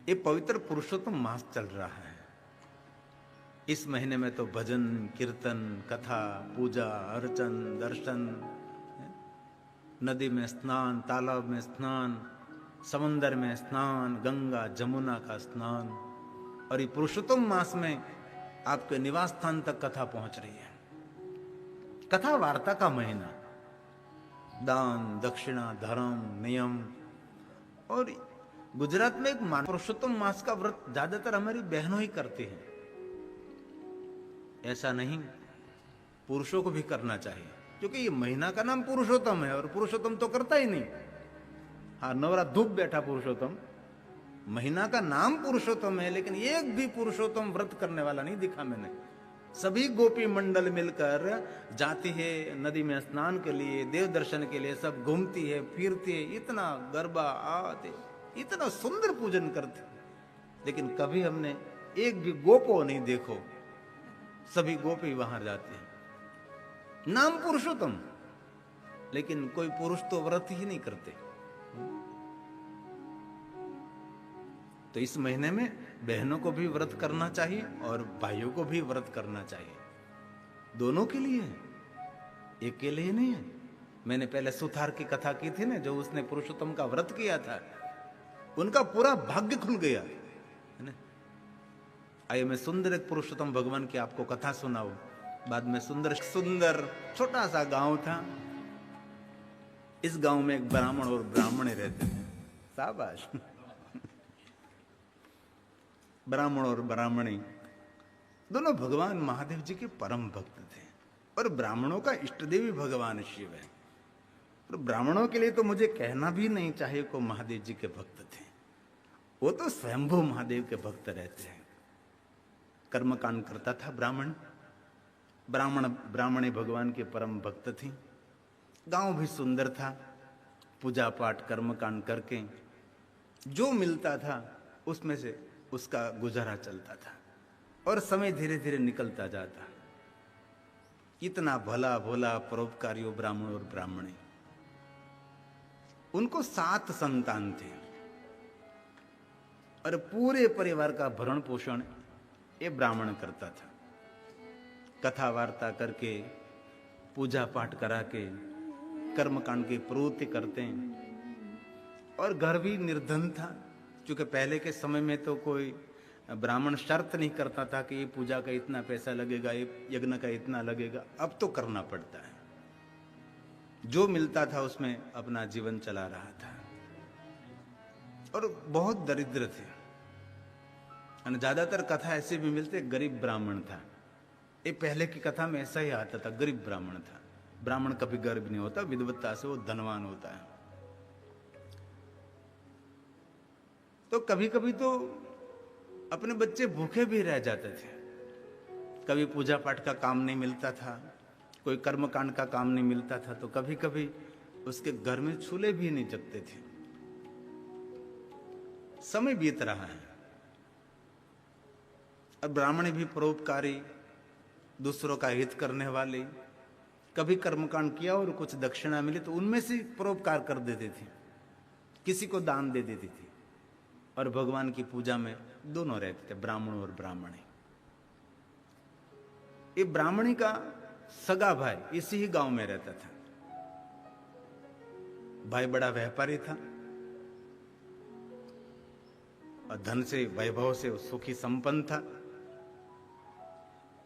ये पवित्र पुरुषोत्तम मास चल रहा है। इस महीने में तो भजन, कीर्तन, कथा, पूजा, अर्चन, दर्शन, नदी में स्नान, तालाब में स्नान, समंदर में स्नान, गंगा जमुना का स्नान, और ये पुरुषोत्तम मास में आपके निवास स्थान तक कथा पहुंच रही है। कथा वार्ता का महीना, दान, दक्षिणा, धर्म, नियम। और गुजरात में एक पुरुषोत्तम मास का व्रत ज्यादातर हमारी बहनों ही करती हैं। ऐसा नहीं, पुरुषों को भी करना चाहिए, क्योंकि ये महीना का नाम पुरुषोत्तम है और पुरुषोत्तम तो करता ही नहीं। हाँ, नवरा धूप बैठा पुरुषोत्तम, महीना का नाम पुरुषोत्तम है, लेकिन एक भी पुरुषोत्तम व्रत करने वाला नहीं दिखा मैंने। सभी गोपी मंडल मिलकर जाती है नदी में स्नान के लिए, देव दर्शन के लिए, सब घूमती है, फिरती है, इतना गरबा आते, इतना सुंदर पूजन करते, लेकिन कभी हमने एक भी गोपो नहीं देखो। सभी गोपी वहां जाते हैं, नाम पुरुषोत्तम, लेकिन कोई पुरुष तो व्रत ही नहीं करते। तो इस महीने में बहनों को भी व्रत करना चाहिए और भाइयों को भी व्रत करना चाहिए, दोनों के लिए, एक के लिए नहीं है। मैंने पहले सुथार की कथा की थी ना, जो उसने पुरुषोत्तम का व्रत किया था, उनका पूरा भाग्य खुल गया है ना। आइए मैं सुंदर एक पुरुषोत्तम भगवान की आपको कथा सुनाऊं। बाद में सुंदर सुंदर छोटा सा गांव था। इस गांव में एक ब्राह्मण और ब्राह्मणी रहते थे। शाबाश। ब्राह्मण और ब्राह्मणी दोनों भगवान महादेव जी के परम भक्त थे, और ब्राह्मणों का इष्ट देवी भगवान शिव है। और ब्राह्मणों के लिए तो मुझे कहना भी नहीं चाहिए को महादेव जी के भक्त थे। वो तो स्वयंभू महादेव के भक्त रहते हैं। कर्मकांड करता था ब्राह्मण, ब्राह्मणी भगवान के परम भक्त थी। गांव भी सुंदर था, पूजा पाठ कर्मकांड करके जो मिलता था उसमें से उसका गुजारा चलता था, और समय धीरे धीरे निकलता जाता। इतना भला भोला परोपकारी ब्राह्मण और ब्राह्मणी। उनको 7 संतान थे, और पूरे परिवार का भरण पोषण ये ब्राह्मण करता था। कथा वार्ता करके, पूजा पाठ करा के, कर्मकांड की प्रवृत्ति करते हैं। और घर भी निर्धन था, क्योंकि पहले के समय में तो कोई ब्राह्मण शर्त नहीं करता था कि ये पूजा का इतना पैसा लगेगा, ये यज्ञ का इतना लगेगा। अब तो करना पड़ता है। जो मिलता था उसमें अपना जीवन चला रहा था, और बहुत दरिद्र थे। ज्यादातर कथा ऐसे भी मिलते, गरीब ब्राह्मण था। ये पहले की कथा में ऐसा ही आता था, गरीब ब्राह्मण था। ब्राह्मण कभी गरीब नहीं होता, विद्वत्ता से वो धनवान होता है। तो कभी कभी तो अपने बच्चे भूखे भी रह जाते थे। कभी पूजा पाठ का काम नहीं मिलता था, कोई कर्मकांड का काम नहीं मिलता था, तो कभी कभी उसके घर में चूल्हे भी नहीं जगते थे। समय बीत रहा है, और ब्राह्मणी भी परोपकारी, दूसरों का हित करने वाली। कभी कर्मकांड किया और कुछ दक्षिणा मिली तो उनमें से परोपकार कर देती थी, किसी को दान दे देती थी। और भगवान की पूजा में दोनों रहते थे, ब्राह्मण और ब्राह्मणी। ये ब्राह्मणी का सगा भाई इसी ही गांव में रहता था। भाई बड़ा व्यापारी था, और धन से, वैभव से सुखी संपन्न था।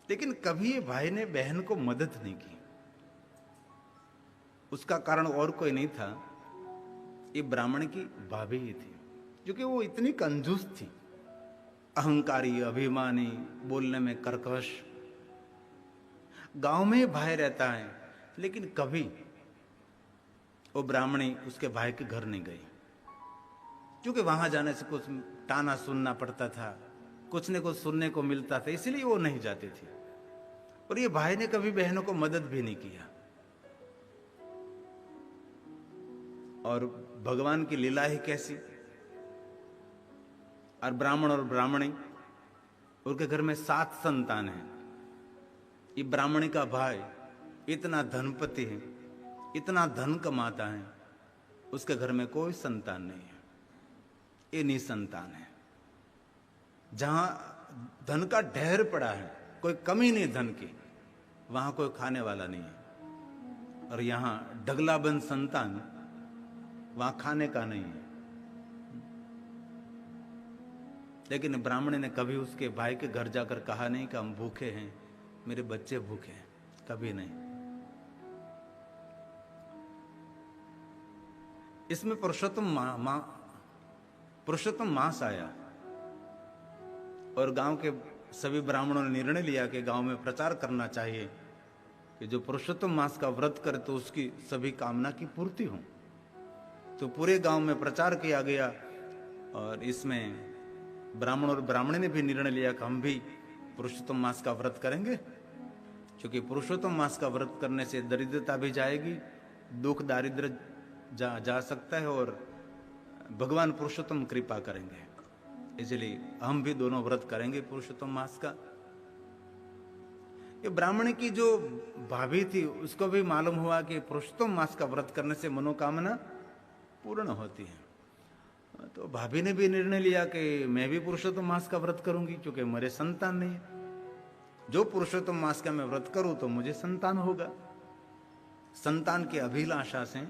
लेकिन कभी ये भाई ने बहन को मदद नहीं की। उसका कारण और कोई नहीं था, ये ब्राह्मण की भाभी ही थी, क्योंकि वो इतनी कंजूस थी, अहंकारी, अभिमानी, बोलने में कर्कश। गांव में भाई रहता है, लेकिन कभी वो ब्राह्मणी उसके भाई के घर नहीं गई, क्योंकि वहां जाने से कुछ ताना सुनना पड़ता था, कुछ न कुछ सुनने को मिलता था, इसलिए वो नहीं जाती थी। और ये भाई ने कभी बहनों को मदद भी नहीं किया। और भगवान की लीला ही कैसी। और ब्राह्मण और ब्राह्मणी, उनके घर में 7 संतान हैं। ये ब्राह्मणी का भाई इतना धनपति है, इतना धन कमाता है, उसके घर में कोई संतान नहीं है, ये निसंतान है। जहां धन का ढेर पड़ा है, कोई कमी नहीं धन की, वहां कोई खाने वाला नहीं है। और यहां ढगलाबंद संतान, वहां खाने का नहीं है। लेकिन ब्राह्मण ने कभी उसके भाई के घर जाकर कहा नहीं कि हम भूखे हैं, मेरे बच्चे भूखे हैं, कभी नहीं। इसमें पुरुषोत्तम मास आया और गांव के सभी ब्राह्मणों ने निर्णय लिया कि गांव में प्रचार करना चाहिए कि जो पुरुषोत्तम मास का व्रत करे तो उसकी सभी कामना की पूर्ति हो। तो पूरे गांव में प्रचार किया गया और इसमें ब्राह्मण और ब्राह्मणी ने भी निर्णय लिया कि हम भी पुरुषोत्तम मास का व्रत करेंगे, क्योंकि पुरुषोत्तम मास का व्रत करने से दरिद्रता भी जाएगी, दुख दारिद्र जा सकता है और भगवान पुरुषोत्तम कृपा करेंगे। इसलिए हम भी दोनों व्रत करेंगे पुरुषोत्तम मास का। ये ब्राह्मण की जो भाभी थी उसको भी मालूम हुआ कि पुरुषोत्तम मास का व्रत करने से मनोकामना पूर्ण होती है। तो भाभी ने भी निर्णय लिया कि मैं भी पुरुषोत्तम मास का व्रत करूंगी, क्योंकि मेरे संतान नहीं है। जो पुरुषोत्तम मास का मैं व्रत करूं तो मुझे संतान होगा। संतान की अभिलाषा से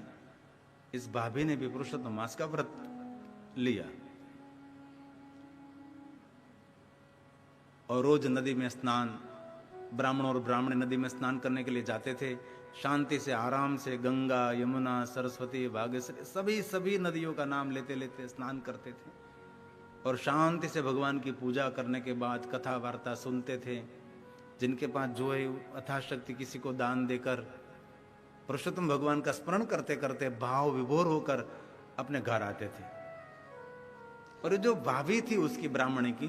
इस भाभी ने भी पुरुषोत्तम मास का व्रत लिया और रोज नदी में स्नान, ब्राह्मण और ब्राह्मणी नदी में स्नान करने के लिए जाते थे। शांति से आराम से गंगा, यमुना, सरस्वती, भागीरथी सभी नदियों का नाम लेते लेते स्नान करते थे और शांति से भगवान की पूजा करने के बाद कथा वार्ता सुनते थे। जिनके पास जो है यथाशक्ति किसी को दान देकर पुरुषोत्तम भगवान का स्मरण करते करते भाव विभोर होकर अपने घर आते थे। और जो भाभी थी उसकी ब्राह्मणी की,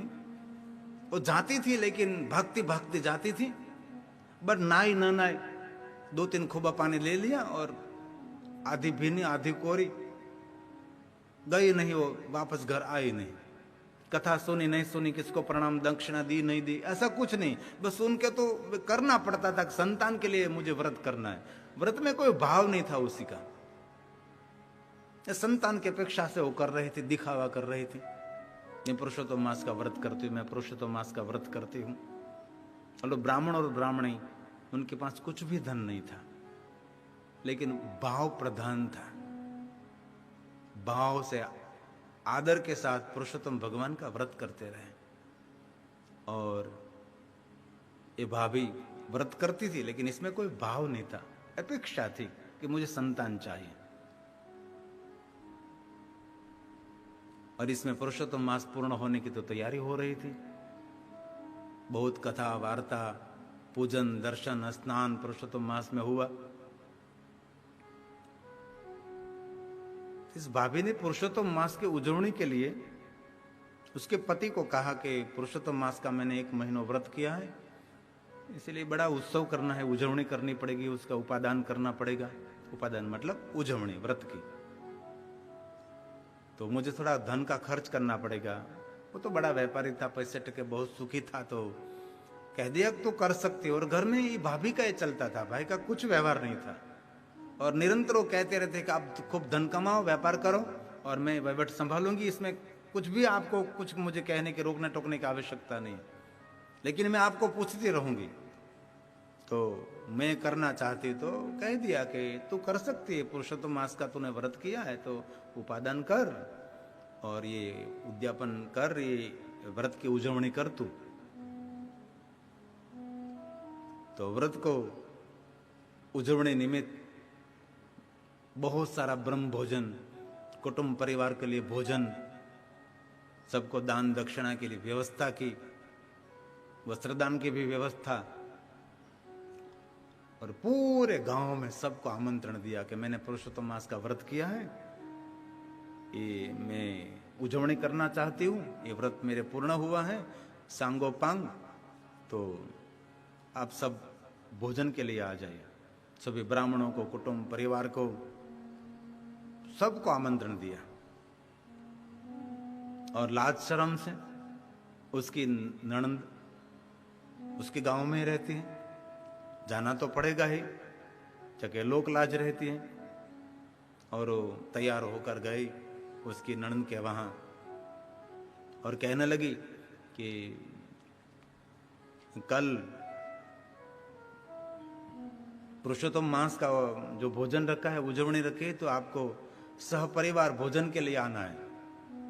वो जाती थी लेकिन भक्ति जाती थी, बट नाई न नाई, 2-3 खूबा पानी ले लिया और आधी भीनी आधी कोरी, गई नहीं, वो वापस घर आई नहीं। कथा सुनी नहीं सुनी, किसको प्रणाम दक्षिणा दी नहीं दी, ऐसा कुछ नहीं। बस सुन के तो करना पड़ता था, संतान के लिए मुझे व्रत करना है। व्रत में कोई भाव नहीं था उसी का, संतान की अपेक्षा से वो कर रही थी, दिखावा कर रही थी। मैं पुरुषोत्तम मास का व्रत करती हूँ, मैं पुरुषोत्तम मास का व्रत करती हूँ। और ब्राह्मण और ब्राह्मणी, उनके पास कुछ भी धन नहीं था, लेकिन भाव प्रधान था। भाव से आदर के साथ पुरुषोत्तम भगवान का व्रत करते रहे। और ये भाभी व्रत करती थी लेकिन इसमें कोई भाव नहीं था, अपेक्षा थी कि मुझे संतान चाहिए। और इसमें पुरुषोत्तम मास पूर्ण होने की तो तैयारी हो रही थी। बहुत कथा वार्ता, पूजन, दर्शन, स्नान पुरुषोत्तम मास में हुआ। इस भाभी ने पुरुषोत्तम मास के उजवणी के लिए उसके पति को कहा कि पुरुषोत्तम मास का मैंने 1 महीना व्रत किया है, इसलिए बड़ा उत्सव करना है, उजवणी करनी पड़ेगी, उसका उपादान करना पड़ेगा। उपादान मतलब उजवणी व्रत की। तो मुझे थोड़ा धन का खर्च करना पड़ेगा। वो तो बड़ा व्यापारी था, पैसे टके बहुत सुखी था, तो कह दिया तो कर सकते। और घर में ये भाभी का ये चलता था, भाई का कुछ व्यवहार नहीं था। और निरंतर वो कहते रहते कि आप खूब धन कमाओ, व्यापार करो और मैं वहीवट संभालूंगी, इसमें कुछ भी आपको कुछ मुझे कहने के रोकने टोकने की आवश्यकता नहीं, लेकिन मैं आपको पूछती रहूंगी। तो मैं करना चाहती तो कह दिया कि तू कर सकती है, पुरुषोत्तम मास का तूने व्रत किया है तो उपादान कर और ये उद्यापन कर, ये व्रत की उजवणी कर तू। तो व्रत को उजवणी निमित्त बहुत सारा ब्रह्म भोजन, कुटुंब परिवार के लिए भोजन, सबको दान दक्षिणा के लिए व्यवस्था की, वस्त्रदान की भी व्यवस्था, और पूरे गांव में सबको आमंत्रण दिया कि मैंने पुरुषोत्तम मास का व्रत किया है, ये मैं उजवणी करना चाहती हूँ, ये व्रत मेरे पूर्ण हुआ है सांगोपांग, तो आप सब भोजन के लिए आ जाइए। सभी ब्राह्मणों को, कुटुंब परिवार को, सबको आमंत्रण दिया। और लाज शर्म से उसकी ननंद उसके गांव में रहती है, जाना तो पड़ेगा ही, चके लोक लाज रहती है। और वो तैयार होकर गई उसकी ननंद के वहां और कहने लगी कि कल पुरुषोत्तम मास का जो भोजन रखा है, उजवणी रखी है, तो आपको सहपरिवार भोजन के लिए आना है।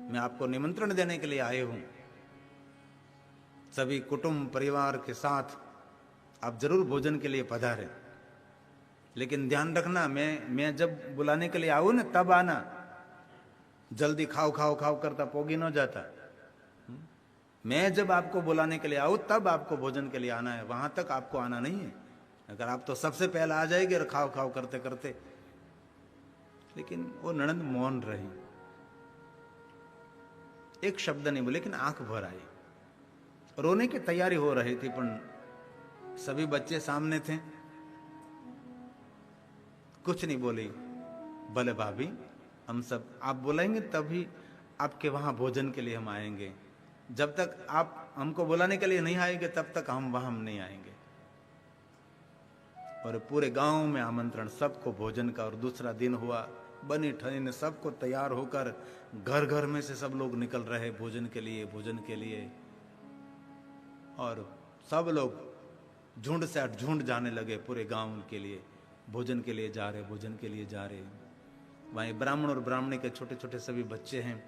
मैं आपको निमंत्रण देने के लिए आए हूं। सभी कुटुंब परिवार के साथ आप जरूर भोजन के लिए पधारें। लेकिन ध्यान रखना, मैं जब बुलाने के लिए आऊं ना, तब आना। जल्दी खाओ खाओ खाओ करता पोगी न जाता। मैं जब आपको बुलाने के लिए आऊं तब आपको भोजन के लिए आना है, वहां तक आपको आना नहीं है। अगर आप तो सबसे पहले आ जाएंगे और खाओ खाओ करते करते। लेकिन वो ननद मौन रही, एक शब्द नहीं बोले, लेकिन आंख भर आई। रोने की तैयारी हो रही थी, पर सभी बच्चे सामने थे, कुछ नहीं बोली। भले भाभी, हम सब आप बुलाएंगे तभी आपके वहां भोजन के लिए हम आएंगे। जब तक आप हमको बुलाने के लिए नहीं आएंगे तब तक हम वहां नहीं आएंगे। और पूरे गांव में आमंत्रण, सबको भोजन का। और दूसरा दिन हुआ, बनी ठनी सबको तैयार होकर घर घर में से सब लोग निकल रहे भोजन के लिए, भोजन के लिए। और सब लोग झुंड से झुंड जाने लगे पूरे गांव के लिए, भोजन के लिए जा रहे, भोजन के लिए जा रहे। वहीं ब्राह्मण और ब्राह्मणी के छोटे छोटे सभी बच्चे हैं,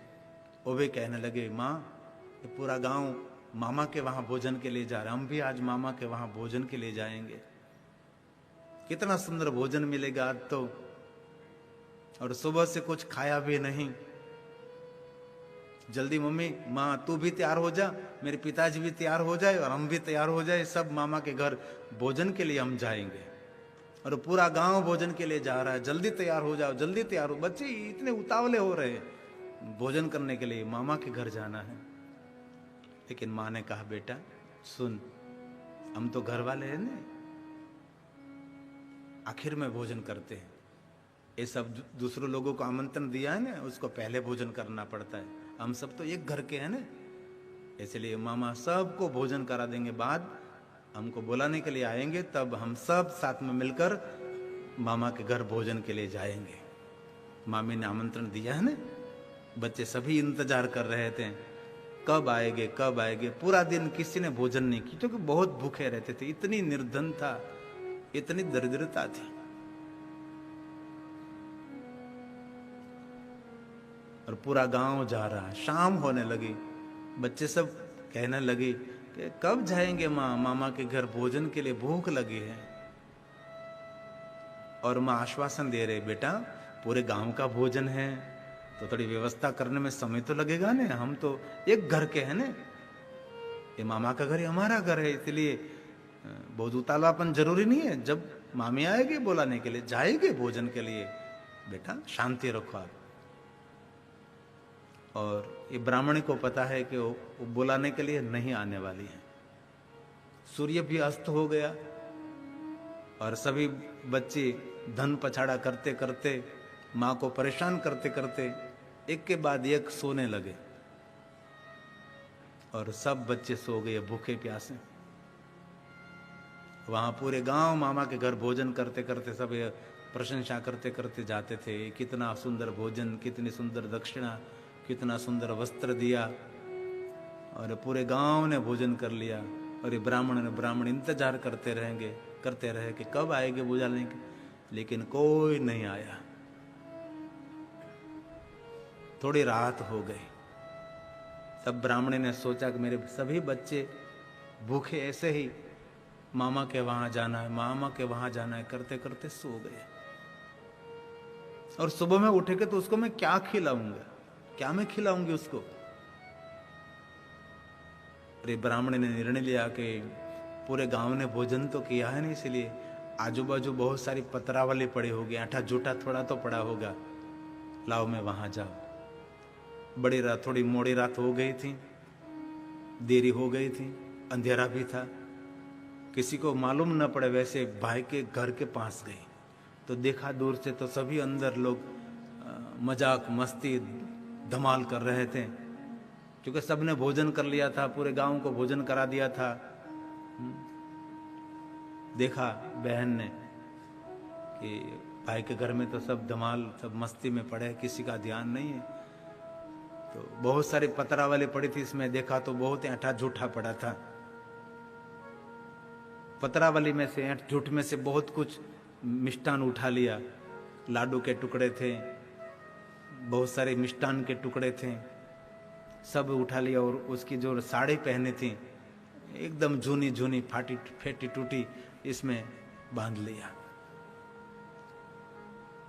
वो भी कहने लगे, माँ ये पूरा गांव मामा के वहां भोजन के लिए जा रहा है, हम भी आज मामा के वहां भोजन के लिए जाएंगे। कितना सुंदर भोजन मिलेगा आज तो। और सुबह से कुछ खाया भी नहीं। जल्दी मम्मी, माँ तू भी तैयार हो जा, मेरे पिताजी भी तैयार हो जाए और हम भी तैयार हो जाए, सब मामा के घर भोजन के लिए हम जाएंगे। और पूरा गांव भोजन के लिए जा रहा है, जल्दी तैयार हो जाओ, जल्दी तैयार हो। बच्चे इतने उतावले हो रहे हैं भोजन करने के लिए, मामा के घर जाना है। लेकिन माँ ने कहा, बेटा सुन, हम तो घर वाले हैं ना, आखिर में भोजन करते हैं। ये सब दूसरों लोगों को आमंत्रण दिया है ना, उसको पहले भोजन करना पड़ता है। हम सब तो एक घर के हैं ना, इसलिए मामा सबको भोजन करा देंगे। बाद हमको बुलाने के लिए आएंगे, तब हम सब साथ में मिलकर मामा के घर भोजन के लिए जाएंगे। मामी ने आमंत्रण दिया है ना। बच्चे सभी इंतजार कर रहे थे, कब आएंगे कब आएंगे। पूरा दिन किसी ने भोजन नहीं की, क्योंकि बहुत भूखे रहते थे। इतनी निर्धन था, इतनी दरिद्रता थी। और पूरा गांव जा रहा है, शाम होने लगी। बच्चे सब कहने लगे कि कब जाएंगे माँ, मामा के घर भोजन के लिए, भूख लगी है। और माँ आश्वासन दे रहे, बेटा पूरे गांव का भोजन है तो थोड़ी व्यवस्था करने में समय तो लगेगा ना, हम तो एक घर के हैं ना, ये मामा का घर हमारा घर है, इसलिए बहुत उतावलापन जरूरी नहीं है। जब मामी आएगी बुलाने के लिए, जाएगी भोजन के लिए, बेटा शांति रखो आप। और ये ब्राह्मणी को पता है कि वो बुलाने के लिए नहीं आने वाली है। सूर्य भी अस्त हो गया और सभी बच्चे धन पछाड़ा करते करते, माँ को परेशान करते करते एक के बाद एक सोने लगे। और सब बच्चे सो गए भूखे प्यासे। वहां पूरे गांव मामा के घर भोजन करते करते सब प्रशंसा करते करते जाते थे, कितना सुंदर भोजन, कितनी सुंदर दक्षिणा, कितना सुंदर वस्त्र दिया। और पूरे गांव ने भोजन कर लिया। और ये ब्राह्मण इंतजार करते रहे कि कब आएंगे बुलाने के। लेकिन कोई नहीं आया। थोड़ी रात हो गई, तब ब्राह्मणी ने सोचा कि मेरे सभी बच्चे भूखे ऐसे ही मामा के वहां जाना है, मामा के वहां जाना है करते करते सो गए। और सुबह में उठेंगे तो उसको मैं क्या खिलाऊंगा, क्या मैं खिलाऊंगी उसको। अरे ब्राह्मण ने निर्णय लिया कि पूरे गांव ने भोजन तो किया है नहीं, इसलिए आजू बाजू बहुत सारी पतरावली पड़ी होगी, आटा जूटा थोड़ा तो पड़ा होगा, लाओ मैं वहां जाऊं। बड़ी रात, थोड़ी मोड़ी रात हो गई थी, देरी हो गई थी, अंधेरा भी था, किसी को मालूम न पड़े। वैसे भाई के घर के पास गई तो देखा दूर से तो सभी अंदर लोग मजाक मस्ती धमाल कर रहे थे, क्योंकि सबने भोजन कर लिया था, पूरे गांव को भोजन करा दिया था। देखा बहन ने कि भाई के घर में तो सब धमाल, सब मस्ती में पड़े, किसी का ध्यान नहीं है। तो बहुत सारी पत्रावली पड़ी थी, इसमें देखा तो बहुत ऐंठा झूठा पड़ा था। पत्रावली में से, ऐंठ झूठ में से बहुत कुछ मिष्टान उठा लिया। लाडू के टुकड़े थे, बहुत सारे मिष्टान के टुकड़े थे, सब उठा लिया। और उसकी जो साड़ी पहनी थी एकदम जूनी जूनी फाटी फेटी टूटी, इसमें बांध लिया।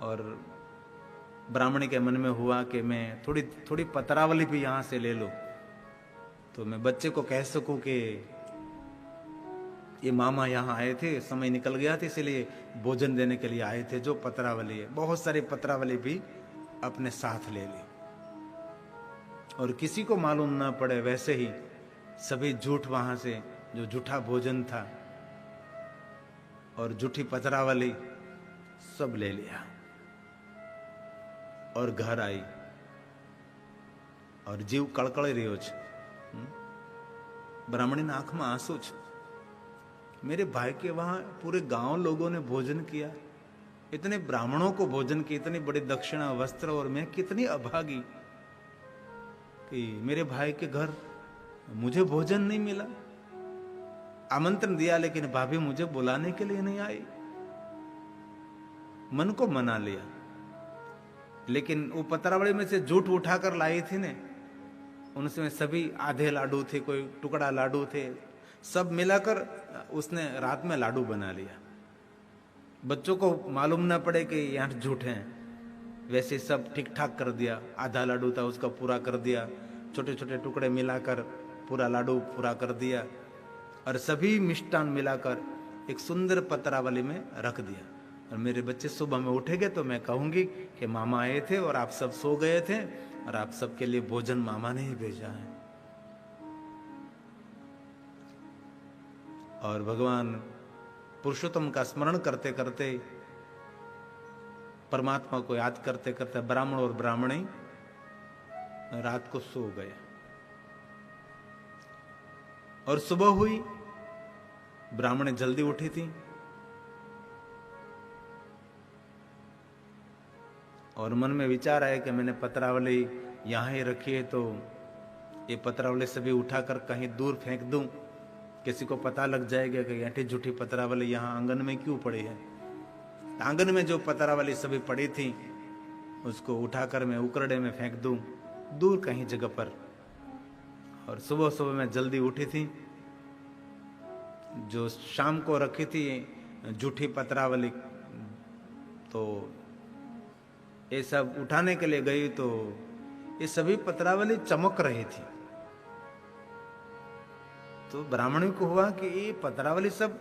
और ब्राह्मणी के मन में हुआ कि मैं थोड़ी थोड़ी पत्रावली भी यहां से ले लो, तो मैं बच्चे को कह सकूं कि ये मामा यहाँ आए थे, समय निकल गया था इसलिए भोजन देने के लिए आए थे, जो पत्रावली है। बहुत सारी पत्रावली भी अपने साथ ले ली और किसी को मालूम ना पड़े वैसे ही सभी झूठ वहां से, जो झूठा भोजन था और झूठी पत्रावली सब ले लिया और घर आई। और जीव कड़कड़ी રહ્યો છે। ब्राह्मणी आंख में आंसू છે। मेरे भाई के वहां पूरे गांव लोगों ने भोजन किया, इतने ब्राह्मणों को भोजन की, इतनी बड़ी दक्षिणा, वस्त्र, और मैं कितनी अभागी कि मेरे भाई के घर मुझे भोजन नहीं मिला। आमंत्रण दिया लेकिन भाभी मुझे बुलाने के लिए नहीं आई। मन को मना लिया, लेकिन वो पत्रावली में से झूठ उठाकर लाई थी ने, उनसे सभी आधे लाडू थे, कोई टुकड़ा लाडू थे, सब मिलाकर उसने रात में लाडू बना लिया। बच्चों को मालूम ना पड़े कि यहाँ झूठ हैं, वैसे सब ठीक ठाक कर दिया। आधा लाडू था उसका पूरा कर दिया, छोटे छोटे टुकड़े मिलाकर पूरा लाडू पूरा कर दिया और सभी मिष्टान मिलाकर एक सुंदर पत्रावली में रख दिया। और मेरे बच्चे सुबह में उठेंगे तो मैं कहूंगी कि मामा आए थे और आप सब सो गए थे और आप सबके लिए भोजन मामा ने ही भेजा है। और भगवान पुरुषोत्तम का स्मरण करते करते, परमात्मा को याद करते करते ब्राह्मण और ब्राह्मणी रात को सो गए। और सुबह हुई, ब्राह्मणी जल्दी उठी थी और मन में विचार आया कि मैंने पत्रावली यहां ही रखी है, तो ये पत्रावली सभी उठाकर कहीं दूर फेंक दूं, किसी को पता लग जाएगा कि ऐठी झूठी पत्रावली यहाँ आंगन में क्यों पड़ी है। आंगन में जो पत्रावली सभी पड़ी थी उसको उठाकर मैं उकरडे में फेंक दूं दूर कहीं जगह पर। और सुबह सुबह मैं जल्दी उठी थी, जो शाम को रखी थी झूठी पत्रावली, तो ये सब उठाने के लिए गई तो ये सभी पत्रावली चमक रही थी। तो ब्राह्मणी को हुआ कि ये पत्रावली सब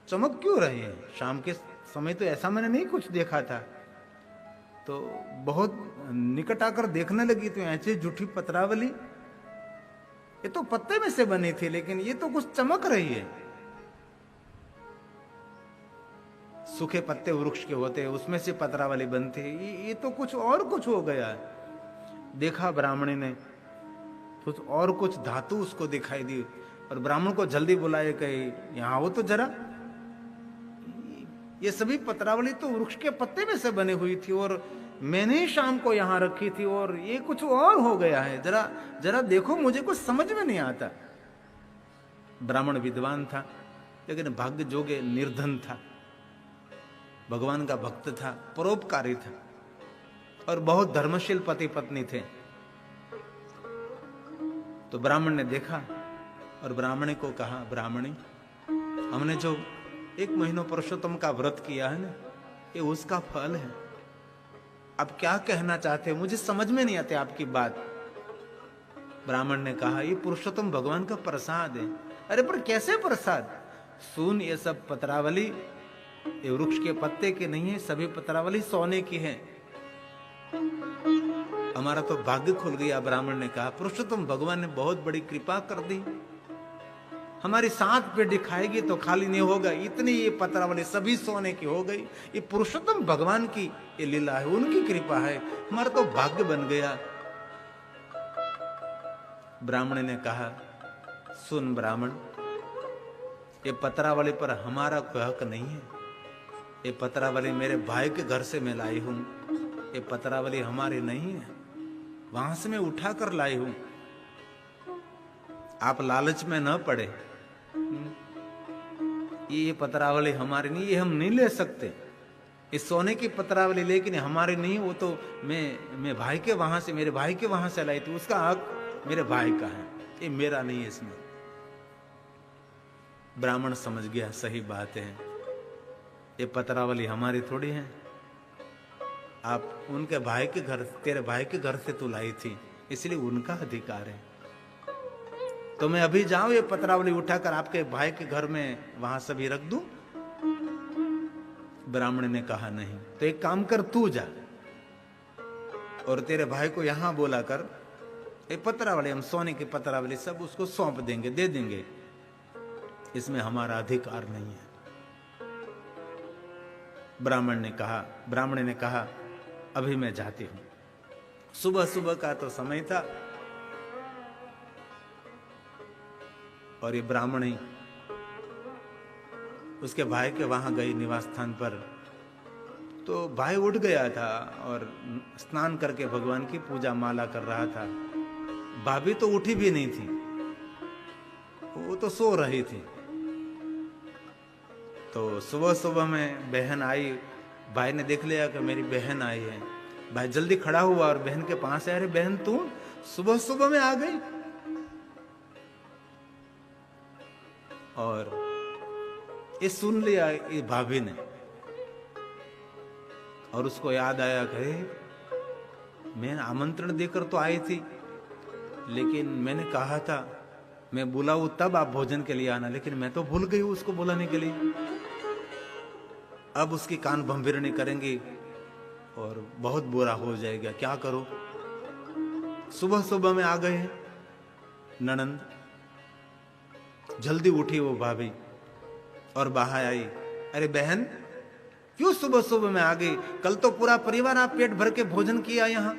चमक क्यों रही है, शाम के समय तो ऐसा मैंने नहीं कुछ देखा था। तो बहुत निकट आकर देखने लगी तो ऐसी झूठी पत्रावली, ये तो पत्ते में से बनी थी लेकिन ये तो कुछ चमक रही है। सूखे पत्ते वृक्ष के होते हैं, उसमें से पत्रावली बनती है, ये तो कुछ और कुछ हो गया है। देखा ब्राह्मणी ने तो और कुछ धातु उसको दिखाई दी और ब्राह्मण को जल्दी बुलाए कि यहां आओ तो जरा, ये सभी पत्रावली तो वृक्ष के पत्ते में से बनी हुई थी और मैंने ही शाम को यहां रखी थी और ये कुछ और हो गया है, जरा जरा देखो, मुझे कुछ समझ में नहीं आता। ब्राह्मण विद्वान था लेकिन भाग्य जोगे निर्धन था, भगवान का भक्त था, परोपकारी था और बहुत धर्मशील पति पत्नी थे। तो ब्राह्मण ने देखा और ब्राह्मणी को कहा, ब्राह्मणी हमने जो 1 महीनों पुरुषोत्तम का व्रत किया है ना, ये उसका फल है। अब क्या कहना चाहते हो, मुझे समझ में नहीं आते आपकी बात। ब्राह्मण ने कहा, ये पुरुषोत्तम भगवान का प्रसाद है। अरे पर कैसे प्रसाद? सुन, ये सब पत्रावली ये वृक्ष के पत्ते के नहीं है, सभी पत्रावली सोने की है। हमारा तो भाग्य खुल गया। ब्राह्मण ने कहा, पुरुषोत्तम भगवान ने बहुत बड़ी कृपा कर दी, हमारी 7 पेटी खाएगी तो खाली नहीं होगा, इतनी ये पत्रावली सभी सोने की हो गई। ये पुरुषोत्तम भगवान की ये लीला है, उनकी कृपा है, हमारा तो भाग्य बन गया। ब्राह्मण ने कहा, सुन ब्राह्मण, ये पत्रावली पर हमारा कोई हक नहीं है। ये पत्रावली मेरे भाई के घर से मैं लाई हूं, ये पत्रावली हमारी नहीं है। वहां से मैं उठा कर लाई हूं, आप लालच में न पड़े। ये पत्रावली हमारी नहीं, ये हम नहीं ले सकते, इस सोने की पत्रावली, लेकिन हमारी नहीं, वो तो मैं भाई के वहां से, मेरे भाई के वहां से लाई थी, उसका हक मेरे भाई का है, ये मेरा नहीं है इसमें। ब्राह्मण समझ गया सही बात है, ये पत्रावली हमारी थोड़ी है, आप उनके भाई के घर, तेरे भाई के घर से तू लाई थी, इसलिए उनका अधिकार है। तो मैं अभी जाऊं ये पत्रावली उठाकर आपके भाई के घर में वहां सभी रख दूं? ब्राह्मण ने कहा नहीं। तो एक काम कर, तू जा और तेरे भाई को यहां बोला कर, ये पत्रावली, हम सोने की पत्रावली सब उसको सौंप देंगे, दे देंगे, इसमें हमारा अधिकार नहीं है। ब्राह्मण ने कहा अभी मैं जाती हूं। सुबह सुबह का तो समय था और ये ब्राह्मणी उसके भाई के वहां गई निवास स्थान पर। तो भाई उठ गया था और स्नान करके भगवान की पूजा माला कर रहा था। भाभी तो उठी भी नहीं थी, वो तो सो रही थी। तो सुबह सुबह में बहन आई, भाई ने देख लिया कि मेरी बहन आई है। भाई जल्दी खड़ा हुआ और बहन के पास आया, अरे बहन तू सुबह सुबह में आ गई? और ये सुन लिया ये भाभी ने, और उसको याद आया कि मैं आमंत्रण देकर तो आई थी, लेकिन मैंने कहा था मैं बुलाऊं तब आप भोजन के लिए आना, लेकिन मैं तो भूल गई हूं उसको बुलाने के लिए। अब उसकी कान भंभीरनी करेंगी और बहुत बुरा हो जाएगा, क्या करो। सुबह सुबह में आ गए ननंद, जल्दी उठी वो भाभी और बाहर आई, अरे बहन क्यों सुबह सुबह में आ गई? कल तो पूरा परिवार आप पेट भर के भोजन किया, यहाँ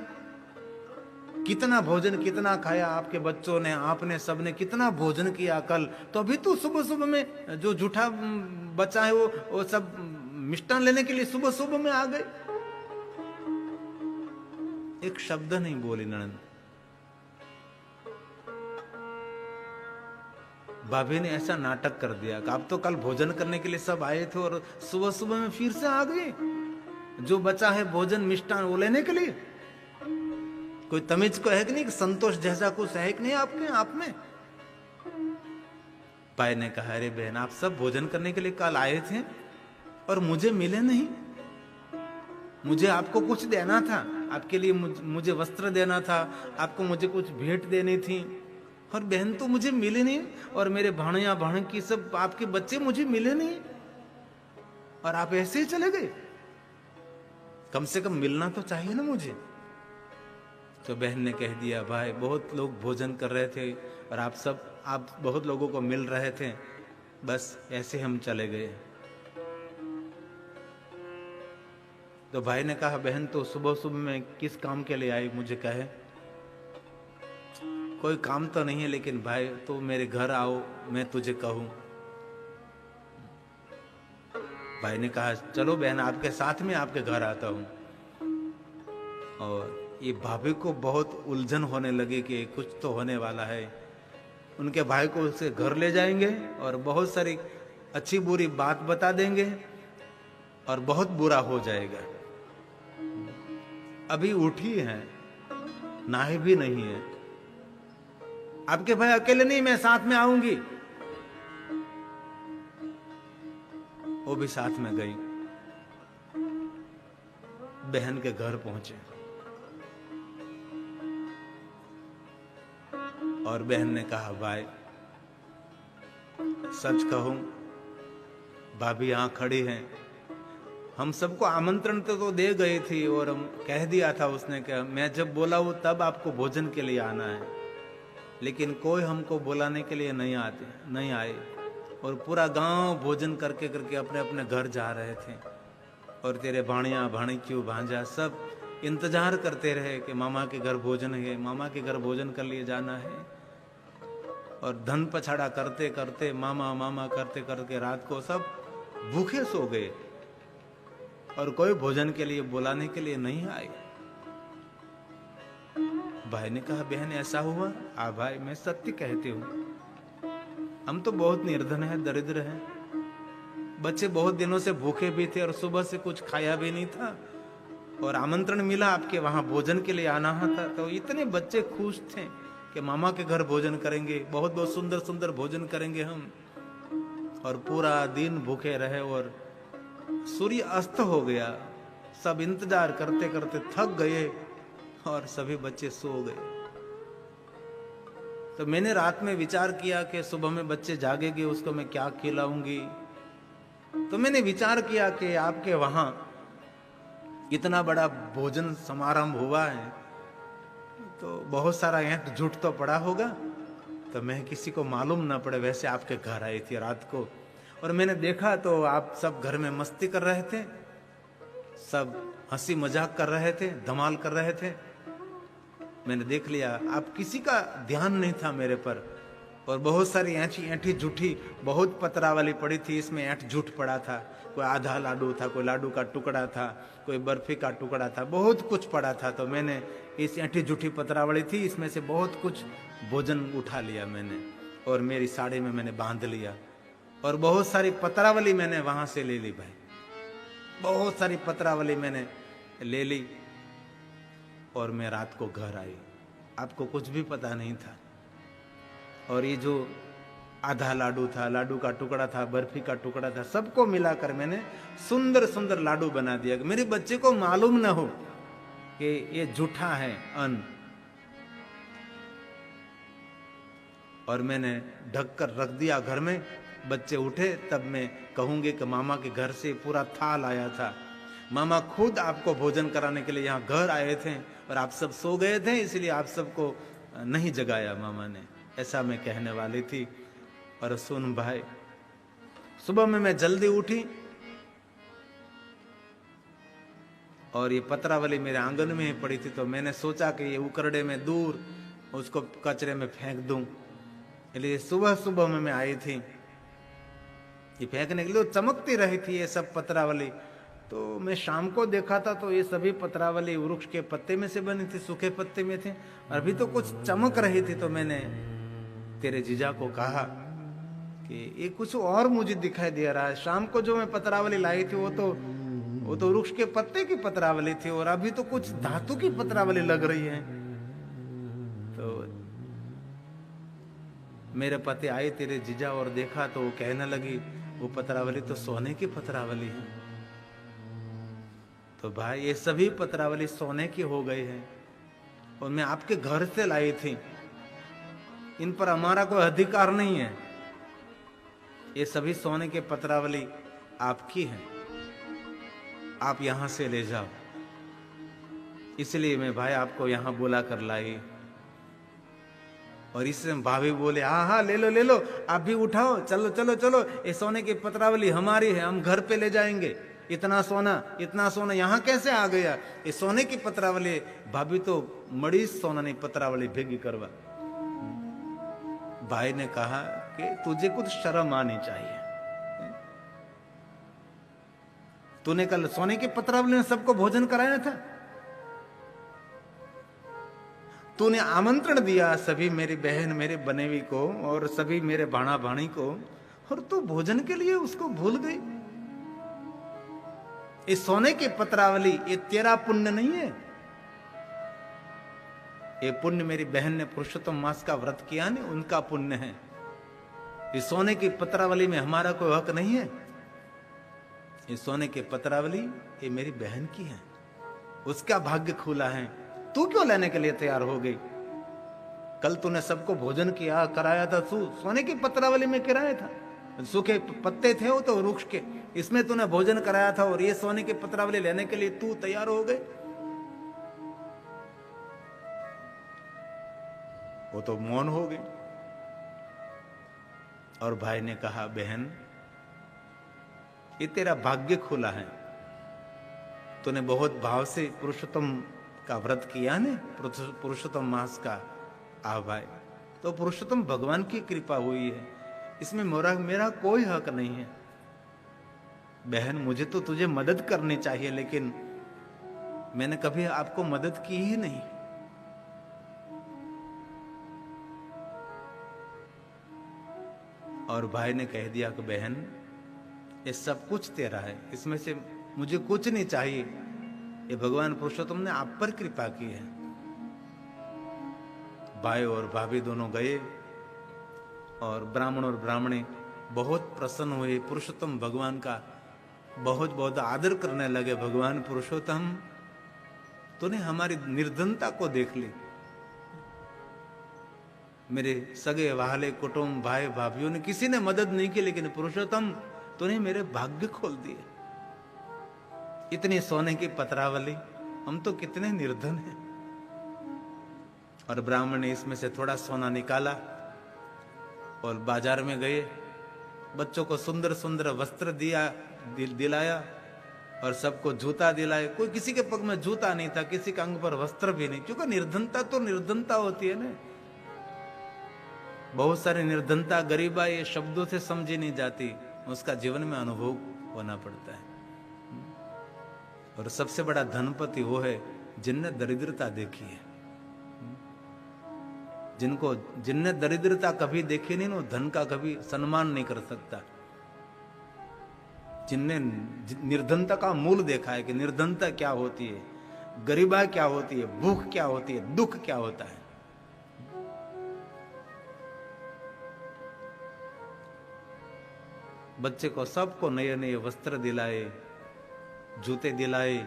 कितना भोजन, कितना खाया आपके बच्चों ने, आपने सबने कितना भोजन किया कल, तो अभी तो सुबह सुबह में जो जूठा बचा है वो सब मिष्टान लेने के लिए सुबह सुबह में आ गए। एक शब्द नहीं बोली ननंद। भाभी ने ऐसा नाटक कर दिया कि आप तो कल भोजन करने के लिए सब आए थे और सुबह सुबह में फिर से आ गए, जो बचा है भोजन मिष्टान वो लेने के लिए। कोई तमीज को है कि नहीं, कि संतोष जैसा कुछ है कि नहीं आपके आप में? भाई ने कहा, अरे बहन आप सब भोजन करने के लिए कल आए थे और मुझे मिले नहीं। मुझे आपको कुछ देना था, आपके लिए मुझे वस्त्र देना था, आपको मुझे कुछ भेंट देनी थी, और बहन तो मुझे मिले नहीं, और मेरे भाणिया भाणकी सब आपके बच्चे मुझे मिले नहीं, और आप ऐसे ही चले गए। कम से कम मिलना तो चाहिए ना मुझे। तो बहन ने कह दिया, भाई बहुत लोग भोजन कर रहे थे और आप बहुत लोगों को मिल रहे थे, बस ऐसे हम चले गए। तो भाई ने कहा, बहन तो सुबह सुबह में किस काम के लिए आई मुझे कहे? कोई काम तो नहीं है, लेकिन भाई तो मेरे घर आओ, मैं तुझे कहूं। भाई ने कहा, चलो बहन आपके साथ में आपके घर आता हूं। और ये भाभी को बहुत उलझन होने लगी कि कुछ तो होने वाला है। उनके भाई को उसके घर ले जाएंगे और बहुत सारी अच्छी बुरी बात बता देंगे और बहुत बुरा हो जाएगा। अभी उठी है, नहाई भी नहीं है। आपके भाई अकेले नहीं, मैं साथ में आऊंगी। वो भी साथ में गई, बहन के घर पहुंचे और बहन ने कहा, भाई सच कहूं, भाभी यहां खड़ी हैं, हम सबको आमंत्रण तो दे गई थी और हम कह दिया था उसने कि मैं जब बोला हूं तब आपको भोजन के लिए आना है, लेकिन कोई हमको बुलाने के लिए नहीं आए, और पूरा गांव भोजन करके करके अपने अपने घर जा रहे थे, और तेरे भाणिया भाणिक्यू भांजा सब इंतजार करते रहे कि मामा के घर भोजन है, मामा के घर भोजन कर लिए जाना है। और धन पछाड़ा करते करते, मामा मामा करते करके रात को सब भूखे सो गए और कोई भोजन के लिए बुलाने के लिए नहीं आए। भाई ने कहा बहन ऐसा हुआ? भाई मैं सत्य कहती हूँ, हम तो बहुत निर्धन है, दरिद्र हैं, बच्चे बहुत दिनों से भूखे भी थे और सुबह से कुछ खाया भी नहीं था, और आमंत्रण मिला आपके वहां भोजन के लिए आना था, तो इतने बच्चे खुश थे कि मामा के घर भोजन करेंगे, बहुत बहुत सुंदर सुंदर भोजन करेंगे हम, और पूरा दिन भूखे रहे और सूर्य अस्त हो गया। सब इंतजार करते करते थक गए और सभी बच्चे सो गए। तो मैंने रात में विचार किया कि सुबह में बच्चे जागेंगे, उसको मैं क्या खिलाऊंगी। तो मैंने विचार किया कि आपके वहां इतना बड़ा भोजन समारंभ हुआ है तो बहुत सारा ऐंठ झूठ तो पड़ा होगा, तो मैं किसी को मालूम ना पड़े वैसे आपके घर आई थी रात को, और मैंने देखा तो आप सब घर में मस्ती कर रहे थे, सब हंसी मजाक कर रहे थे, धमाल कर रहे थे। मैंने देख लिया आप किसी का ध्यान नहीं था मेरे पर, और बहुत सारी ऐंठी झूठी बहुत पतरावली पड़ी थी, इसमें ऐंठ झूठ पड़ा था, कोई आधा लाडू था, कोई लाडू का टुकड़ा था, कोई बर्फी का टुकड़ा था, बहुत कुछ पड़ा था। तो मैंने इस ऐंठी झूठी पतरावली थी, इसमें से बहुत कुछ भोजन उठा लिया मैंने, और मेरी साड़ी में मैंने बांध लिया, और बहुत सारी पतरावली मैंने वहां से ले ली भाई, बहुत सारी पतरावली मैंने ले ली, और मैं रात को घर आई। आपको कुछ भी पता नहीं था, और ये जो आधा लाडू था, लाडू का टुकड़ा था, बर्फी का टुकड़ा था, सबको मिलाकर मैंने सुंदर सुंदर लाडू बना दिया कि मेरे बच्चे को मालूम ना हो कि ये झूठा है अन्न। और मैंने ढक कर रख दिया घर में। बच्चे उठे तब मैं कहूंगी कि मामा के घर से पूरा थाल आया था, मामा खुद आपको भोजन कराने के लिए यहाँ घर आए थे, और आप सब सो गए थे इसलिए आप सबको नहीं जगाया मामा ने, ऐसा मैं कहने वाली थी। और सुन भाई, सुबह में मैं जल्दी उठी और ये पतरावली मेरे आंगन में ही पड़ी थी, तो मैंने सोचा कि ये उकरडे में दूर उसको कचरे में फेंक दूं, इसलिए सुबह सुबह में मैं आई थी ये फेंकने के लिए। चमकती रही थी ये सब पतरावली, तो मैं शाम को देखा था तो ये सभी पतरावली वृक्ष के पत्ते में से बनी थी, सूखे पत्ते में थे, अभी तो कुछ चमक रही थी। तो मैंने तेरे जीजा को कहा कि ये कुछ और मुझे दिखाई दे रहा है, शाम को जो मैं पतरावली लाई थी वो तो वृक्ष के पत्ते की पतरावली थी, और अभी तो कुछ धातु की पतरावली लग रही है। तो मेरे पति आए तेरे जीजा और देखा तो वो कहने लगी वो पतरावली तो सोने की पतरावली है। तो भाई ये सभी पतरावली सोने की हो गई है, और मैं आपके घर से लाई थी, इन पर हमारा कोई अधिकार नहीं है, ये सभी सोने के पतरावली आपकी है, आप यहां से ले जाओ। इसलिए मैं भाई आपको यहां बुला कर लाई। और इससे भाभी बोले हाँ ले लो आप भी उठाओ, चलो चलो चलो, ये सोने की पतरावली हमारी है, हम घर पे ले जाएंगे। इतना सोना यहाँ कैसे आ गया? ये सोने की पतरावली। भाभी तो मड़ी सोना नहीं पतरावली भेगी करवा। भाई ने कहा कि तुझे कुछ शर्म आनी चाहिए, तूने कल सोने की पतरावली में सबको भोजन कराया था, तूने आमंत्रण दिया सभी मेरी बहन मेरे बनेवी को और सभी मेरे भाणा भाणी को, और तू भोजन के लिए उसको भूल गई। इस सोने की पतरावली ये तेरा पुण्य नहीं है, ये पुण्य मेरी बहन ने पुरुषोत्तम मास का व्रत किया नहीं, उनका पुण्य है। इस सोने की पतरावली में हमारा कोई हक नहीं है। ये सोने की पतरावली ये मेरी बहन की है, उसका भाग्य खुला है। तू क्यों लेने के लिए तैयार हो गई? कल तूने सबको भोजन किया कराया था, तू सोने की पतरावली में किराया था, सूखे पत्ते थे वो तो वृक्ष के, इसमें तूने भोजन कराया था, और ये सोने की पतरावली लेने के लिए तू तैयार हो गई। वो तो मौन हो गई। और भाई ने कहा बहन ये तेरा भाग्य खुला है, तूने बहुत भाव से पुरुषोत्तम का व्रत किया ने, पुरुषोत्तम मास का। भाई तो पुरुषोत्तम भगवान की कृपा हुई है, इसमें मेरा कोई हक नहीं है। बहन मुझे तो तुझे मदद करनी चाहिए, लेकिन मैंने कभी आपको मदद की ही नहीं। और भाई ने कह दिया कि बहन ये सब कुछ तेरा है, इसमें से मुझे कुछ नहीं चाहिए, ये भगवान पुरुषोत्तम ने आप पर कृपा की है। भाई और भाभी दोनों गए और ब्राह्मण और ब्राह्मणी बहुत प्रसन्न हुए, पुरुषोत्तम भगवान का बहुत बहुत आदर करने लगे। भगवान पुरुषोत्तम तूने हमारी निर्धनता को देख ली, मेरे सगे वाले कुटुंब भाई भाभीयों ने किसी ने मदद नहीं की, लेकिन पुरुषोत्तम तूने मेरे भाग्य खोल दिए। इतनी सोने की पत्रावली, हम तो कितने निर्धन हैं। और ब्राह्मण ने इसमें से थोड़ा सोना निकाला और बाजार में गए, बच्चों को सुंदर सुंदर वस्त्र दिलाया और सबको जूता दिलाए। कोई किसी के पग में जूता नहीं था, किसी के अंग पर वस्त्र भी नहीं, क्योंकि निर्धनता तो निर्धनता होती है ना। बहुत सारी निर्धनता गरीबा ये शब्दों से समझी नहीं जाती, उसका जीवन में अनुभव होना पड़ता है। और सबसे बड़ा धनपति वो है जिनने दरिद्रता देखी है। जिनने दरिद्रता कभी देखी नहीं, वो धन का कभी सम्मान नहीं कर सकता। जिनने निर्धनता का मूल देखा है कि निर्धनता क्या होती है, गरीबा क्या होती है, भूख क्या होती है, दुख क्या होता है। बच्चे को सबको नए नए वस्त्र दिलाए, जूते दिलाए।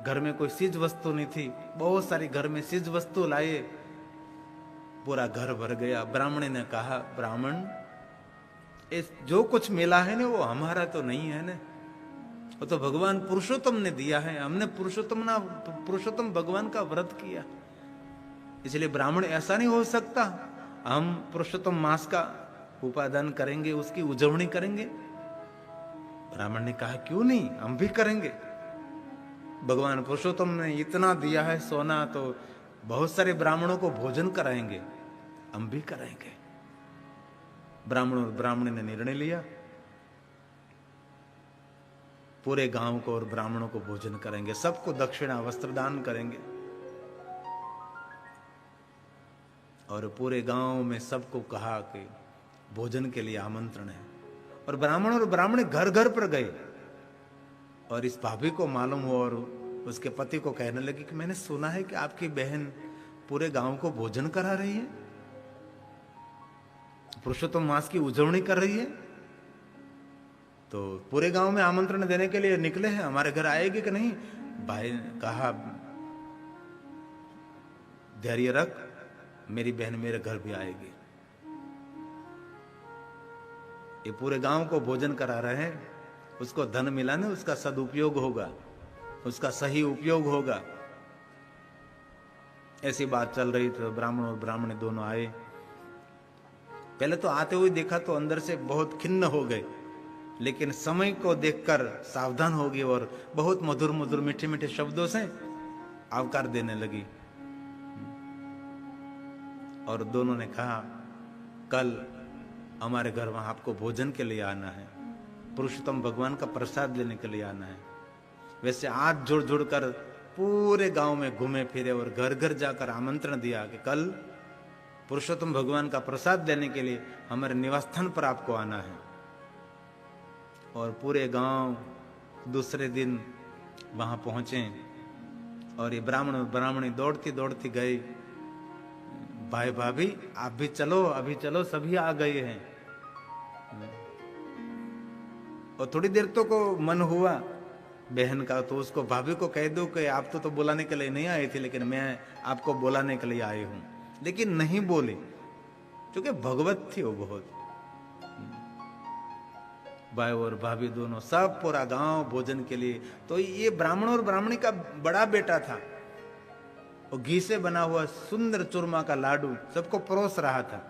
घर में कोई चीज वस्तु नहीं थी, बहुत सारी घर में चीज वस्तु लाए, पूरा घर भर गया। ब्राह्मण ने कहा, ब्राह्मण इस जो कुछ मिला है ना वो हमारा तो नहीं है ना, वो तो भगवान पुरुषोत्तम ने दिया है। हमने पुरुषोत्तम भगवान का व्रत किया, इसलिए ब्राह्मण ऐसा नहीं हो सकता हम पुरुषोत्तम मास का उपादान करेंगे, उसकी उजवणी करेंगे। ब्राह्मण ने कहा क्यों नहीं, हम भी करेंगे। भगवान पुरुषोत्तम ने इतना दिया है सोना, तो बहुत सारे ब्राह्मणों को भोजन कराएंगे, हम भी कराएंगे। ब्राह्मण और ब्राह्मणी ने निर्णय लिया, पूरे गांव को और ब्राह्मणों को भोजन करेंगे, सबको दक्षिणा वस्त्र दान करेंगे। और पूरे गांव में सबको कहा कि भोजन के लिए आमंत्रण है। और ब्राह्मण और ब्राह्मणी घर घर पर गए और इस भाभी को मालूम हुआ और उसके पति को कहने लगी कि मैंने सुना है कि आपकी बहन पूरे गांव को भोजन करा रही है, पुरुषोत्तम मास की उजवणी कर रही है, तो पूरे गांव में आमंत्रण देने के लिए निकले हैं, हमारे घर आएगी कि नहीं। भाई ने कहा धैर्य रख, मेरी बहन मेरे घर भी आएगी। ये पूरे गांव को भोजन करा रहे हैं, उसको धन मिला ना, उसका सदुपयोग होगा, उसका सही उपयोग होगा। ऐसी बात चल रही तो ब्राह्मण और ब्राह्मणी दोनों आए। पहले तो आते हुए देखा तो अंदर से बहुत खिन्न हो गए, लेकिन समय को देखकर सावधान हो गए और बहुत मधुर मधुर मीठे मीठे शब्दों से आवकार देने लगी। और दोनों ने कहा कल हमारे घर वहां आपको भोजन के लिए आना है, पुरुषोत्तम भगवान का प्रसाद लेने के लिए आना है। वैसे हाथ जोड़ जोड़ कर पूरे गांव में घूमे फिरे और घर घर जाकर आमंत्रण दिया कि कल पुरुषोत्तम भगवान का प्रसाद लेने के लिए हमारे निवास स्थान पर आपको आना है। और पूरे गांव दूसरे दिन वहां पहुंचे और ये ब्राह्मण और ब्राह्मणी दौड़ती दौड़ती गए, भाई भाभी आप भी चलो, अभी चलो, सभी आ गए हैं। और थोड़ी देर तो को मन हुआ बहन का, तो उसको भाभी को कह दो कि आप तो बुलाने के लिए नहीं आए थे, लेकिन मैं आपको बुलाने के लिए आए हूं। लेकिन नहीं बोले, क्योंकि भगवत थी वो बहुत। भाई और भाभी दोनों सब पूरा गांव भोजन के लिए। तो ये ब्राह्मण और ब्राह्मणी का बड़ा बेटा था, वो घी से बना हुआ सुंदर चूरमा का लाडू सबको परोस रहा था।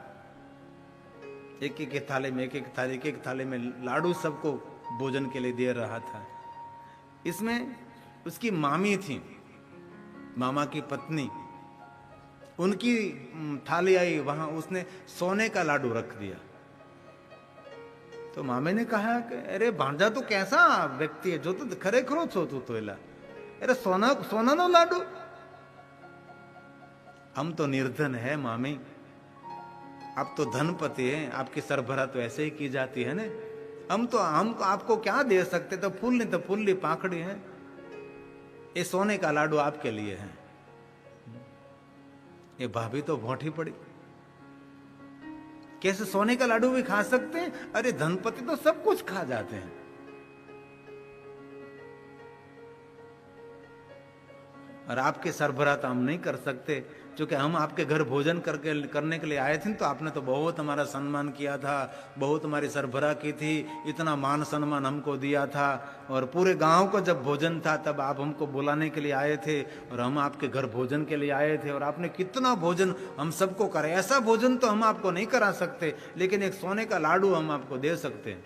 एक एक थाले में एक थाले में लाडू सबको भोजन के लिए दे रहा था। इसमें उसकी मामी थी, मामा की पत्नी, उनकी थाली आई, वहां उसने सोने का लाडू रख दिया। तो मामे ने कहा कि अरे भांजा तो कैसा व्यक्ति है, जो तो खरे खरो छो तू तो एला, अरे सोना सोना नो लाडू। हम तो निर्धन है मामी, आप तो धनपति हैं, आपकी सरभरा तो ऐसे ही की जाती है ना। हम आपको क्या दे सकते, तो फूल नहीं तो फूली पाखड़ी है। ये सोने का लाडू आपके लिए है। ये भाभी तो भोंठी पड़ी, कैसे सोने का लाडू भी खा सकते हैं? अरे धनपति तो सब कुछ खा जाते हैं। और आपके सरभरा तो हम नहीं कर सकते, क्योंकि हम आपके घर भोजन करने के लिए आए थे, तो आपने तो बहुत हमारा सम्मान किया था, बहुत हमारी सरभरा की थी, इतना मान सम्मान हमको दिया था। और पूरे गांव को जब भोजन था तब आप हमको बुलाने के लिए आए थे, और हम आपके घर भोजन के लिए आए थे, और आपने कितना भोजन हम सबको करा। ऐसा भोजन तो हम आपको नहीं करा सकते, लेकिन एक सोने का लाडू हम आपको दे सकते हैं।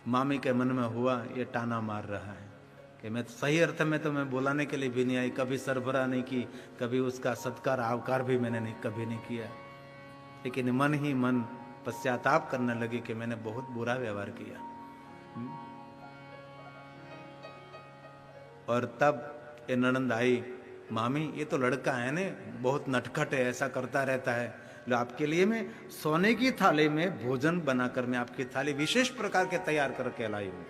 मामी के मन में हुआ ये ताना मार रहा है कि मैं सही अर्थ में तो मैं बुलाने के लिए भी नहीं आई, कभी सरबराह नहीं की, कभी उसका सत्कार आवकार भी मैंने कभी नहीं किया। लेकिन मन ही मन पश्चाताप करने लगी कि मैंने बहुत बुरा व्यवहार किया। और तब ये ननंद आई, मामी ये तो लड़का है ने, बहुत नटखट है, ऐसा करता रहता है, लो आपके लिए मैं सोने की थाली में भोजन बनाकर मैं आपकी थाली विशेष प्रकार के तैयार करके लाई हूं।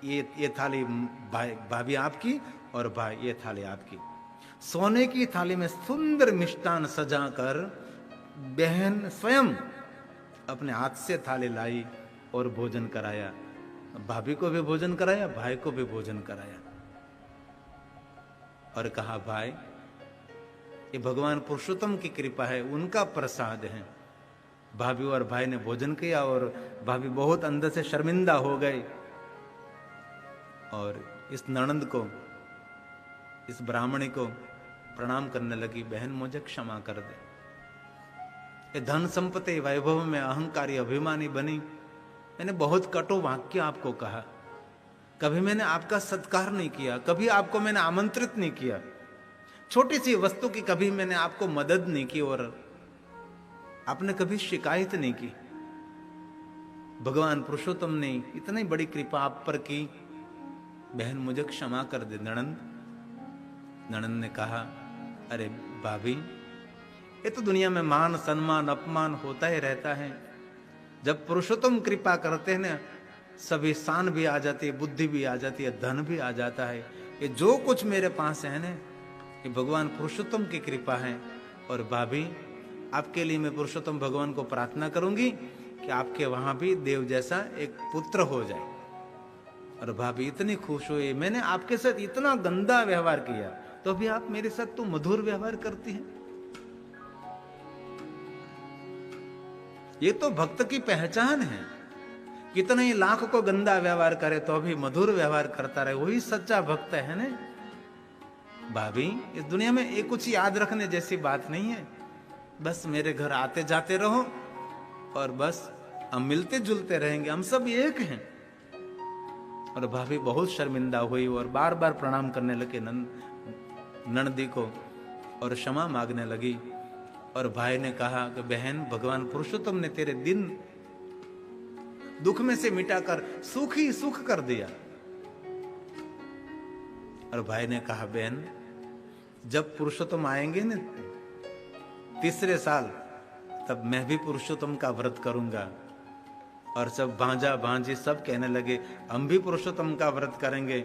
ये थाली भाभी आपकी और भाई ये थाली आपकी। सोने की थाली में सुंदर मिष्ठान सजाकर बहन स्वयं अपने हाथ से थाली लाई और भोजन कराया। भाभी को भी भोजन कराया, भाई को भी भोजन कराया, और कहा भाई ये भगवान पुरुषोत्तम की कृपा है, उनका प्रसाद है। भाभी और भाई ने भोजन किया और भाभी बहुत अंदर से शर्मिंदा हो गई और इस ननंद को, इस ब्राह्मणी को प्रणाम करने लगी, बहन मुझे क्षमा कर दे। ये धन संपत्ति वैभव में अहंकारी अभिमानी बनी, मैंने बहुत कटु वाक्य आपको कहा, कभी मैंने आपका सत्कार नहीं किया, कभी आपको मैंने आमंत्रित नहीं किया, छोटी सी वस्तु की कभी मैंने आपको मदद नहीं की और आपने कभी शिकायत नहीं की। भगवान पुरुषोत्तम ने इतनी बड़ी कृपा आप पर की, बहन मुझे क्षमा कर दे। ननंद ने कहा अरे भाभी ये तो दुनिया में मान सम्मान अपमान होता ही रहता है, जब पुरुषोत्तम कृपा करते हैं ना सभी शान भी आ जाती है, बुद्धि भी आ जाती है, धन भी आ जाता है। ये जो कुछ मेरे पास है ना ये भगवान पुरुषोत्तम की कृपा है। और भाभी आपके लिए मैं पुरुषोत्तम भगवान को प्रार्थना करूंगी कि आपके वहां भी देव जैसा एक पुत्र हो जाए। और भाभी इतनी खुश हुई, मैंने आपके साथ इतना गंदा व्यवहार किया तो भी आप मेरे साथ तो मधुर व्यवहार करती हैं। ये तो भक्त की पहचान है, कितना ही लाख को गंदा व्यवहार करे तो भी मधुर व्यवहार करता रहे, वही सच्चा भक्त है ना। भाभी इस दुनिया में एक कुछ याद रखने जैसी बात नहीं है, बस मेरे घर आते जाते रहो और बस हम मिलते जुलते रहेंगे, हम सब एक हैं। और भाभी बहुत शर्मिंदा हुई और बार बार प्रणाम करने लगे नंदी को और क्षमा मांगने लगी। और भाई ने कहा कि बहन भगवान पुरुषोत्तम ने तेरे दिन दुख में से मिटाकर सुख ही सुख कर दिया। और भाई ने कहा बहन जब पुरुषोत्तम आएंगे ना तीसरे साल, तब मैं भी पुरुषोत्तम का व्रत करूंगा। और सब भांजा भांजी सब कहने लगे हम भी पुरुषोत्तम का व्रत करेंगे।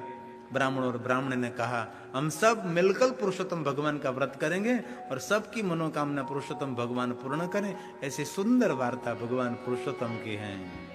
ब्राह्मण और ब्राह्मण ने कहा हम सब मिलकर पुरुषोत्तम भगवान का व्रत करेंगे और सबकी मनोकामना पुरुषोत्तम भगवान पूर्ण करें। ऐसी सुंदर वार्ता भगवान पुरुषोत्तम की है।